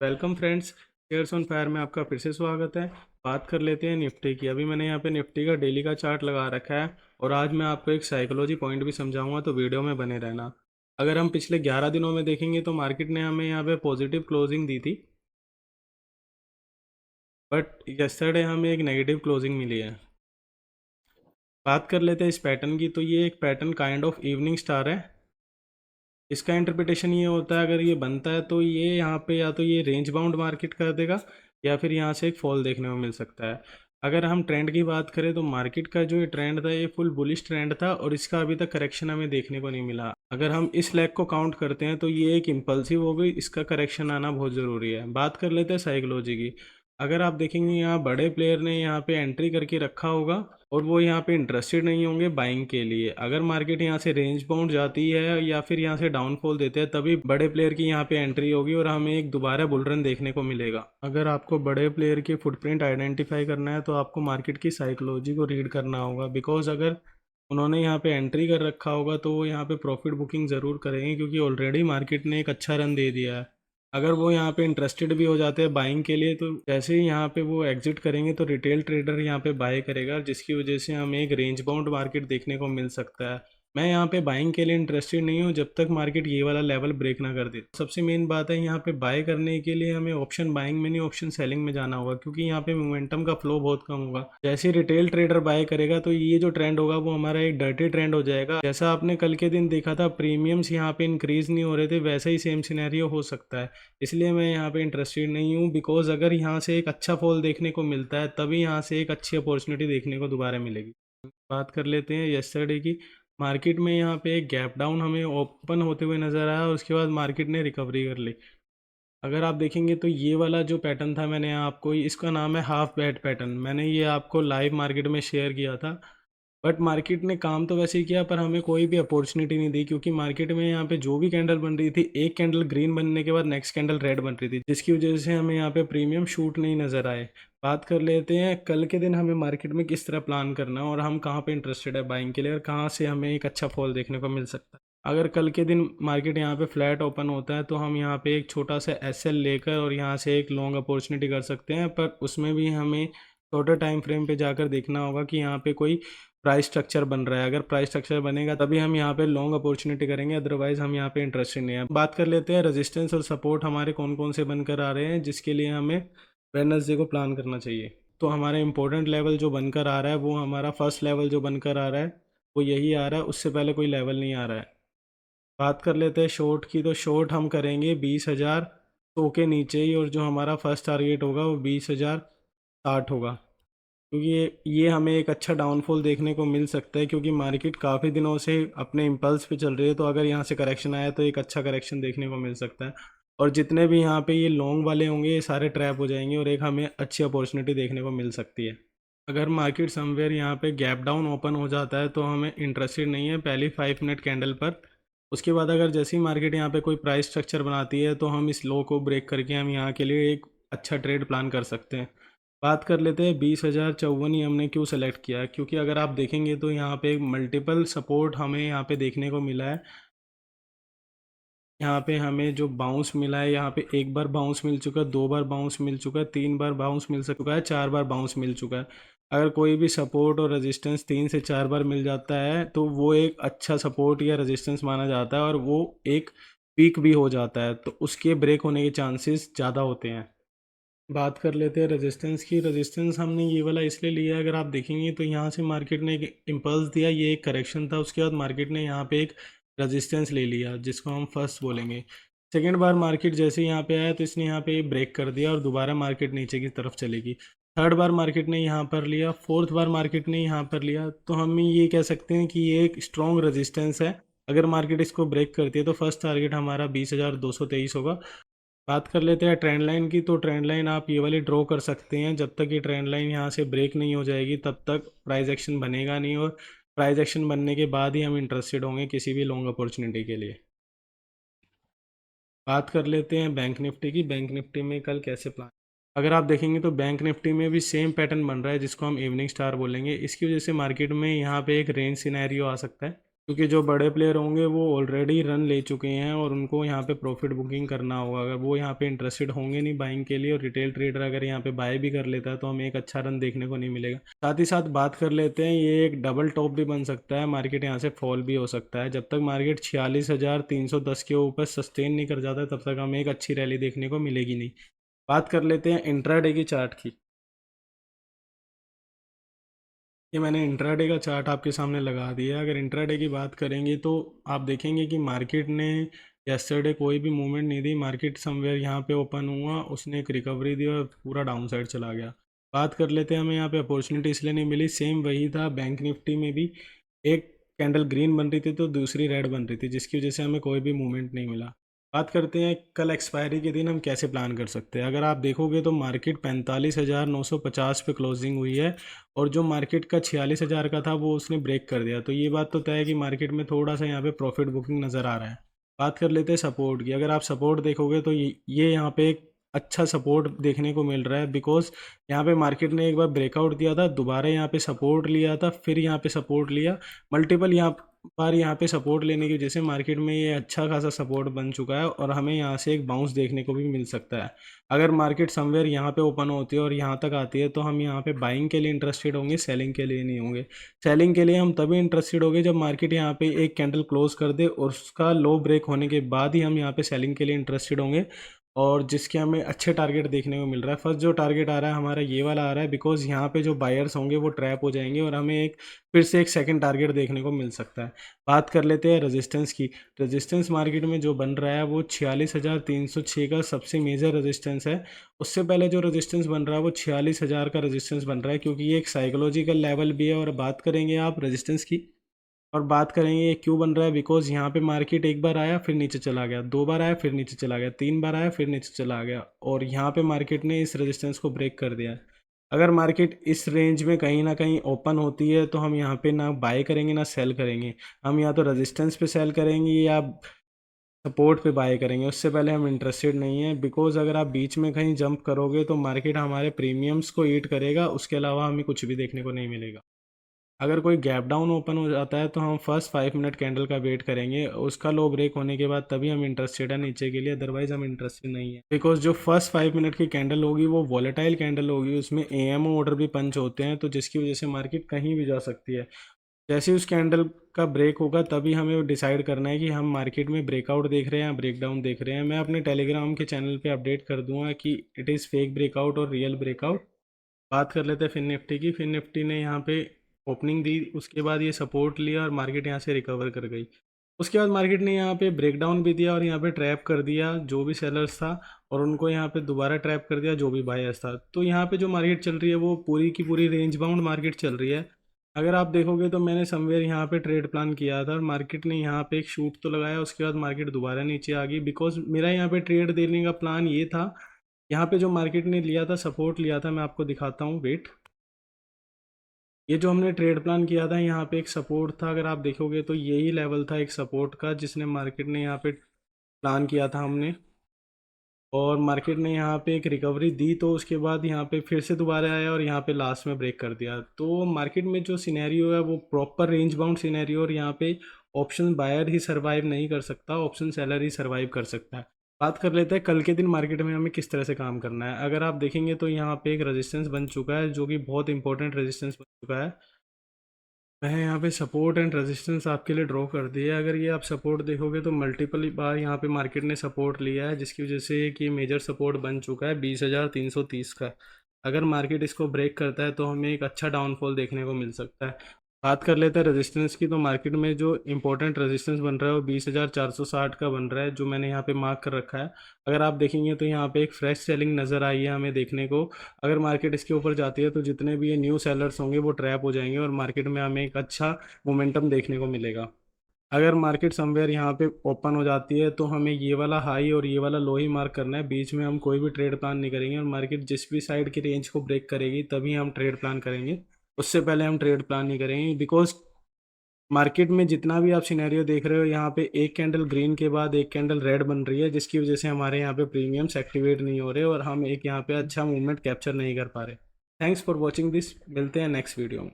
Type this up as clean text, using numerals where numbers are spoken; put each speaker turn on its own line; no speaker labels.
Welcome friends. Shares on fire में आपका फिर से स्वागत है। बात कर लेते हैं निफ्टी की। अभी मैंने यहाँ पे निफ्टी का डेली का चार्ट लगा रखा है और आज मैं आपको एक साइकोलॉजी पॉइंट भी समझाऊंगा, तो वीडियो में बने रहना। अगर हम पिछले 11 दिनों में देखेंगे तो मार्केट ने हमें यहाँ पे पॉजिटिव क्लोजिंग दी थी, बट यस्टरडे हमें एक नेगेटिव क्लोजिंग मिली है। बात कर लेते हैं इस पैटर्न की। तो ये एक pattern kind of evening star है। इसका इंटरप्रिटेशन ये होता है, अगर ये बनता है तो ये यहाँ पे या तो ये रेंज बाउंड मार्केट कर देगा या फिर यहाँ से एक फॉल देखने को मिल सकता है। अगर हम ट्रेंड की बात करें तो मार्केट का जो ये ट्रेंड था ये फुल बुलिश ट्रेंड था और इसका अभी तक करेक्शन हमें देखने को नहीं मिला। अगर हम इस लेग को काउंट करते हैं तो ये एक इम्पल्सिव हो गई, इसका करेक्शन आना बहुत ज़रूरी है। बात कर लेते हैं साइकोलॉजी की। अगर आप देखेंगे यहाँ बड़े प्लेयर ने यहाँ पे एंट्री करके रखा होगा और वो यहाँ पे इंटरेस्टेड नहीं होंगे बाइंग के लिए। अगर मार्केट यहाँ से रेंज बाउंड जाती है या फिर यहाँ से डाउनफॉल देते हैं तभी बड़े प्लेयर की यहाँ पे एंट्री होगी और हमें एक दोबारा बुल रन देखने को मिलेगा। अगर आपको बड़े प्लेयर के फुटप्रिंट आइडेंटिफाई करना है तो आपको मार्केट की साइकोलॉजी को रीड करना होगा, बिकॉज अगर उन्होंने यहाँ पे एंट्री कर रखा होगा तो वो यहाँ पे प्रॉफिट बुकिंग ज़रूर करेंगे, क्योंकि ऑलरेडी मार्केट ने एक अच्छा रन दे दिया है। अगर वो यहाँ पे इंटरेस्टेड भी हो जाते हैं बाइंग के लिए तो जैसे ही यहाँ पे वो एग्जिट करेंगे तो रिटेल ट्रेडर यहाँ पे बाय करेगा, जिसकी वजह से हमें एक रेंज बाउंड मार्केट देखने को मिल सकता है। मैं यहाँ पे बाइंग के लिए इंटरेस्टेड नहीं हूँ जब तक मार्केट ये वाला लेवल ब्रेक ना कर दे। सबसे मेन बात है, यहाँ पे बाय करने के लिए हमें ऑप्शन बाइंग में नहीं ऑप्शन सेलिंग में जाना होगा, क्योंकि यहाँ पे मोमेंटम का फ्लो बहुत कम होगा। जैसे रिटेल ट्रेडर बाय करेगा तो ये जो ट्रेंड होगा वो हमारा एक डर्टी ट्रेंड हो जाएगा। जैसा आपने कल के दिन देखा था प्रीमियम्स यहाँ पे इंक्रीज नहीं हो रहे थे, वैसा ही सेम सिनेरियो हो सकता है। इसलिए मैं यहाँ पे इंटरेस्टेड नहीं हूँ, बिकॉज अगर यहाँ से एक अच्छा फॉल देखने को मिलता है तभी यहाँ से एक अच्छी अपॉर्चुनिटी देखने को दोबारा मिलेगी। बात कर लेते हैं यस्टरडे की। मार्केट में यहाँ पे एक गैप डाउन हमें ओपन होते हुए नज़र आया और उसके बाद मार्केट ने रिकवरी कर ली। अगर आप देखेंगे तो ये वाला जो पैटर्न था, मैंने आपको इसका नाम है हाफ बैट पैटर्न। मैंने ये आपको लाइव मार्केट में शेयर किया था, बट मार्केट ने काम तो वैसे ही किया पर हमें कोई भी अपॉर्चुनिटी नहीं दी, क्योंकि मार्केट में यहाँ पे जो भी कैंडल बन रही थी, एक कैंडल ग्रीन बनने के बाद नेक्स्ट कैंडल रेड बन रही थी, जिसकी वजह से हमें यहाँ पे प्रीमियम शूट नहीं नज़र आए। बात कर लेते हैं कल के दिन हमें मार्केट में किस तरह प्लान करना है और हम कहाँ पे इंटरेस्टेड है बाइंग के लिए और कहाँ से हमें एक अच्छा फॉल देखने को मिल सकता है। अगर कल के दिन मार्केट यहाँ पे फ्लैट ओपन होता है तो हम यहाँ पे एक छोटा सा एसएल लेकर और यहाँ से एक लॉन्ग अपॉर्चुनिटी कर सकते हैं, पर उसमें भी हमें छोटे टाइम फ्रेम पे जाकर देखना होगा कि यहाँ पे कोई प्राइस स्ट्रक्चर बन रहा है। अगर प्राइस स्ट्रक्चर बनेगा तभी हम यहाँ पे लॉन्ग अपॉर्चुनिटी करेंगे, अदरवाइज हम यहाँ पे इंटरेस्टेड नहीं है। बात कर लेते हैं रेजिस्टेंस और सपोर्ट हमारे कौन कौन से बनकर आ रहे हैं, जिसके लिए हमें वेडनेसडे को प्लान करना चाहिए। तो हमारा इंपॉर्टेंट लेवल जो बनकर आ रहा है वो हमारा फर्स्ट लेवल जो बनकर आ रहा है वो यही आ रहा है, उससे पहले कोई लेवल नहीं आ रहा है। बात कर लेते हैं शॉर्ट की। तो शॉर्ट हम करेंगे 20,000 100 के नीचे ही, और जो हमारा फर्स्ट टारगेट होगा वो 20,060 होगा, क्योंकि ये हमें एक अच्छा डाउनफॉल देखने को मिल सकता है, क्योंकि मार्केट काफ़ी दिनों से अपने इम्पल्स पे चल रही है। तो अगर यहाँ से करेक्शन आया तो एक अच्छा करेक्शन देखने को मिल सकता है, और जितने भी यहाँ पे ये लॉन्ग वाले होंगे ये सारे ट्रैप हो जाएंगे और एक हमें अच्छी अपॉर्चुनिटी देखने को मिल सकती है। अगर मार्केट समवेयर यहाँ पे गैप डाउन ओपन हो जाता है तो हमें इंटरेस्टेड नहीं है पहली 5 मिनट कैंडल पर। उसके बाद अगर जैसे ही मार्केट यहाँ पे कोई प्राइस स्ट्रक्चर बनाती है तो हम इस लो को ब्रेक करके हम यहाँ के लिए एक अच्छा ट्रेड प्लान कर सकते हैं। बात कर लेते हैं 20,054 ही हमने क्यों सेलेक्ट किया है, क्योंकि अगर आप देखेंगे तो यहाँ पे एक मल्टीपल सपोर्ट हमें यहाँ पे देखने को मिला है। यहाँ पे हमें जो बाउंस मिला है, यहाँ पे एक बार बाउंस मिल चुका है, 2 बार बाउंस मिल चुका है, 3 बार बाउंस मिल चुका है, 4 बार बाउंस मिल चुका है। अगर कोई भी सपोर्ट और रेजिस्टेंस 3 से 4 बार मिल जाता है तो वो एक अच्छा सपोर्ट या रेजिस्टेंस माना जाता है और वो एक वीक भी हो जाता है, तो उसके ब्रेक होने के चांसेस ज़्यादा होते हैं। बात कर लेते हैं रेजिस्टेंस की। रेजिस्टेंस हमने ये वाला इसलिए लिया है, अगर आप देखेंगे तो यहाँ से मार्केट ने एक इम्पल्स दिया, ये एक करेक्शन था, उसके बाद मार्केट ने यहाँ पे एक रेजिस्टेंस ले लिया जिसको हम फर्स्ट बोलेंगे। सेकेंड बार मार्केट जैसे यहाँ पे आया तो इसने यहाँ पे ब्रेक कर दिया और दोबारा मार्केट नीचे की तरफ चलेगी। थर्ड बार मार्केट ने यहाँ पर लिया, फोर्थ बार मार्केट ने यहाँ पर लिया, तो हम ये कह सकते हैं कि ये एक स्ट्रॉन्ग रेजिस्टेंस है। अगर मार्केट इसको ब्रेक करती है तो फर्स्ट टारगेट हमारा 20,223 होगा। बात कर लेते हैं ट्रेंड लाइन की। तो ट्रेंड लाइन आप ये वाली ड्रॉ कर सकते हैं, जब तक ये ट्रेंड लाइन यहाँ से ब्रेक नहीं हो जाएगी तब तक प्राइस एक्शन बनेगा नहीं, और प्राइस एक्शन बनने के बाद ही हम इंटरेस्टेड होंगे किसी भी लॉन्ग अपॉर्चुनिटी के लिए। बात कर लेते हैं बैंक निफ्टी की। बैंक निफ्टी में कल कैसे प्लान, अगर आप देखेंगे तो बैंक निफ्टी में भी सेम पैटर्न बन रहा है जिसको हम इवनिंग स्टार बोलेंगे। इसकी वजह से मार्केट में यहाँ पे एक रेंज सिनेरियो आ सकता है। क्योंकि जो बड़े प्लेयर होंगे वो ऑलरेडी रन ले चुके हैं और उनको यहाँ पे प्रॉफिट बुकिंग करना होगा। अगर वो यहाँ पे इंटरेस्टेड होंगे नहीं बाइंग के लिए, और रिटेल ट्रेडर अगर यहाँ पे बाय भी कर लेता है तो हमें एक अच्छा रन देखने को नहीं मिलेगा। साथ ही साथ बात कर लेते हैं, ये एक डबल टॉप भी बन सकता है, मार्केट यहाँ से फॉल भी हो सकता है। जब तक मार्केट 46,310 के ऊपर सस्टेन नहीं कर जाता तब तक हमें एक अच्छी रैली देखने को मिलेगी नहीं। बात कर लेते हैं इंट्राडे की चार्ट की। ये मैंने इंट्राडे का चार्ट आपके सामने लगा दिया। अगर इंट्राडे की बात करेंगे तो आप देखेंगे कि मार्केट ने यस्टरडे कोई भी मूवमेंट नहीं दी। मार्केट समवेयर यहाँ पे ओपन हुआ, उसने एक रिकवरी दी और पूरा डाउन साइड चला गया। बात कर लेते हैं, हमें यहाँ पे अपॉर्चुनिटी इसलिए नहीं मिली, सेम वही था बैंक निफ्टी में भी। एक कैंडल ग्रीन बन रही थी तो दूसरी रेड बन रही थी, जिसकी वजह से हमें कोई भी मूवमेंट नहीं मिला। बात करते हैं कल एक्सपायरी के दिन हम कैसे प्लान कर सकते हैं। अगर आप देखोगे तो मार्केट 45,950 पे क्लोजिंग हुई है, और जो मार्केट का 46,000 का था वो उसने ब्रेक कर दिया। तो ये बात तो तय है कि मार्केट में थोड़ा सा यहाँ पे प्रॉफिट बुकिंग नज़र आ रहा है। बात कर लेते हैं सपोर्ट की। अगर आप सपोर्ट देखोगे तो ये यहाँ पे एक अच्छा सपोर्ट देखने को मिल रहा है, बिकॉज यहाँ पे मार्केट ने एक बार ब्रेकआउट दिया था, दोबारा यहाँ पे सपोर्ट लिया था, फिर यहाँ पे सपोर्ट लिया, मल्टीपल यहाँ बार यहाँ पे सपोर्ट लेने की वजह से मार्केट में ये अच्छा खासा सपोर्ट बन चुका है, और हमें यहाँ से एक बाउंस देखने को भी मिल सकता है। अगर मार्केट समवेयर यहाँ पे ओपन होती है और यहाँ तक आती है तो हम यहाँ पे बाइंग के लिए इंटरेस्टेड होंगे, सेलिंग के लिए नहीं होंगे। सेलिंग के लिए हम तभी इंटरेस्टेड होंगे जब मार्केट यहाँ पे एक कैंडल क्लोज कर दे और उसका लो ब्रेक होने के बाद ही हम यहाँ पे सेलिंग के लिए इंटरेस्टेड होंगे, और जिसके हमें अच्छे टारगेट देखने को मिल रहा है। फर्स्ट जो टारगेट आ रहा है हमारा ये वाला आ रहा है, बिकॉज यहाँ पे जो बायर्स होंगे वो ट्रैप हो जाएंगे और हमें एक फिर से एक सेकंड टारगेट देखने को मिल सकता है। बात कर लेते हैं रेजिस्टेंस की। रेजिस्टेंस मार्केट में जो बन रहा है वो 46,306 का सबसे मेजर रेजिस्टेंस है। उससे पहले जो रेजिस्टेंस बन रहा है वो 46,000 का रेजिस्टेंस बन रहा है, क्योंकि ये एक साइकोलॉजिकल लेवल भी है। और बात करेंगे आप रेजिस्टेंस की, और बात करेंगे ये क्यों बन रहा है, बिकॉज यहाँ पे मार्केट एक बार आया फिर नीचे चला गया, दो बार आया फिर नीचे चला गया, तीन बार आया फिर नीचे चला गया, और यहाँ पे मार्केट ने इस रेजिस्टेंस को ब्रेक कर दिया है। अगर मार्केट इस रेंज में कहीं ना कहीं ओपन होती है तो हम यहाँ पे ना बाय करेंगे ना सेल करेंगे। हम या तो रेजिस्टेंस पे सेल करेंगे या सपोर्ट पे बाय करेंगे, उससे पहले हम इंटरेस्टेड नहीं है। बिकॉज अगर आप बीच में कहीं जंप करोगे तो मार्केट हमारे प्रीमियम्स को ईट करेगा, उसके अलावा हमें कुछ भी देखने को नहीं मिलेगा। अगर कोई गैप डाउन ओपन हो जाता है तो हम फर्स्ट 5 मिनट कैंडल का वेट करेंगे, उसका लो ब्रेक होने के बाद तभी हम इंटरेस्टेड है नीचे के लिए, अदरवाइज हम इंटरेस्टेड नहीं है। बिकॉज जो फर्स्ट 5 मिनट की कैंडल होगी वो वॉलेटाइल कैंडल होगी, उसमें एएमओ ऑर्डर भी पंच होते हैं, तो जिसकी वजह से मार्केट कहीं भी जा सकती है। जैसे ही उस कैंडल का ब्रेक होगा तभी हमें डिसाइड करना है कि हम मार्केट में ब्रेकआउट देख रहे हैं या ब्रेकडाउन देख रहे हैं। मैं अपने टेलीग्राम के चैनल पे अपडेट कर दूंगा कि इट इज़ फेक ब्रेकआउट और रियल ब्रेकआउट। बात कर लेते हैं फिन निफ्टी की। फिन निफ्टी ने यहाँ पे ओपनिंग दी, उसके बाद ये सपोर्ट लिया और मार्केट यहाँ से रिकवर कर गई। उसके बाद मार्केट ने यहाँ पे ब्रेकडाउन भी दिया और यहाँ पे ट्रैप कर दिया जो भी सेलर्स था, और उनको यहाँ पे दोबारा ट्रैप कर दिया जो भी बायर्स था। तो यहाँ पे जो मार्केट चल रही है वो पूरी की पूरी रेंज बाउंड मार्केट चल रही है। अगर आप देखोगे तो मैंने समवेयर यहाँ पे ट्रेड प्लान किया था और मार्केट ने यहाँ पे एक शूट तो लगाया, उसके बाद मार्केट दोबारा नीचे आ गई। बिकॉज मेरा यहाँ पे ट्रेड देने का प्लान ये था, यहाँ पे जो मार्केट ने लिया था सपोर्ट लिया था, मैं आपको दिखाता हूँ, वेट। ये जो हमने ट्रेड प्लान किया था यहाँ पे एक सपोर्ट था, अगर आप देखोगे तो यही लेवल था एक सपोर्ट का जिसने मार्केट ने यहाँ पे प्लान किया था हमने, और मार्केट ने यहाँ पे एक रिकवरी दी तो उसके बाद यहाँ पे फिर से दोबारा आया और यहाँ पे लास्ट में ब्रेक कर दिया। तो मार्केट में जो सिनेरियो है वो प्रॉपर रेंज बाउंड सिनेरियो, और यहाँ पे ऑप्शन बायर ही सर्वाइव नहीं कर सकता, ऑप्शन सेलर ही सर्वाइव कर सकता है। बात कर लेते हैं कल के दिन मार्केट में हमें किस तरह से काम करना है। अगर आप देखेंगे तो यहाँ पे एक रेजिस्टेंस बन चुका है जो कि बहुत इंपॉर्टेंट रेजिस्टेंस बन चुका है। मैंने यहाँ पे सपोर्ट एंड रेजिस्टेंस आपके लिए ड्रॉ कर दिया है। अगर ये आप सपोर्ट देखोगे तो मल्टीपल बार यहाँ पे मार्केट ने सपोर्ट लिया है, जिसकी वजह से कि मेजर सपोर्ट बन चुका है 20,330 का। अगर मार्केट इसको ब्रेक करता है तो हमें एक अच्छा डाउनफॉल देखने को मिल सकता है। बात कर लेते हैं रेजिस्टेंस की, तो मार्केट में जो इंपॉर्टेंट रेजिस्टेंस बन रहा है वो 20,460 का बन रहा है, जो मैंने यहाँ पे मार्क कर रखा है। अगर आप देखेंगे तो यहाँ पे एक फ्रेश सेलिंग नज़र आई है हमें देखने को। अगर मार्केट इसके ऊपर जाती है तो जितने भी ये न्यू सेलर्स होंगे वो ट्रैप हो जाएंगे और मार्केट में हमें एक अच्छा मोमेंटम देखने को मिलेगा। अगर मार्केट समवेयर यहाँ पे ओपन हो जाती है तो हमें ये वाला हाई और ये वाला लो ही मार्क करना है, बीच में हम कोई भी ट्रेड प्लान नहीं करेंगे, और मार्केट जिस भी साइड की रेंज को ब्रेक करेगी तभी हम ट्रेड प्लान करेंगे, उससे पहले हम ट्रेड प्लान नहीं करेंगे। बिकॉज मार्केट में जितना भी आप सिनेरियो देख रहे हो यहाँ पे एक कैंडल ग्रीन के बाद एक कैंडल रेड बन रही है, जिसकी वजह से हमारे यहाँ पे प्रीमियम्स एक्टिवेट नहीं हो रहे और हम एक यहाँ पे अच्छा मूवमेंट कैप्चर नहीं कर पा रहे। थैंक्स फॉर वॉचिंग दिस, मिलते हैं नेक्स्ट वीडियो में।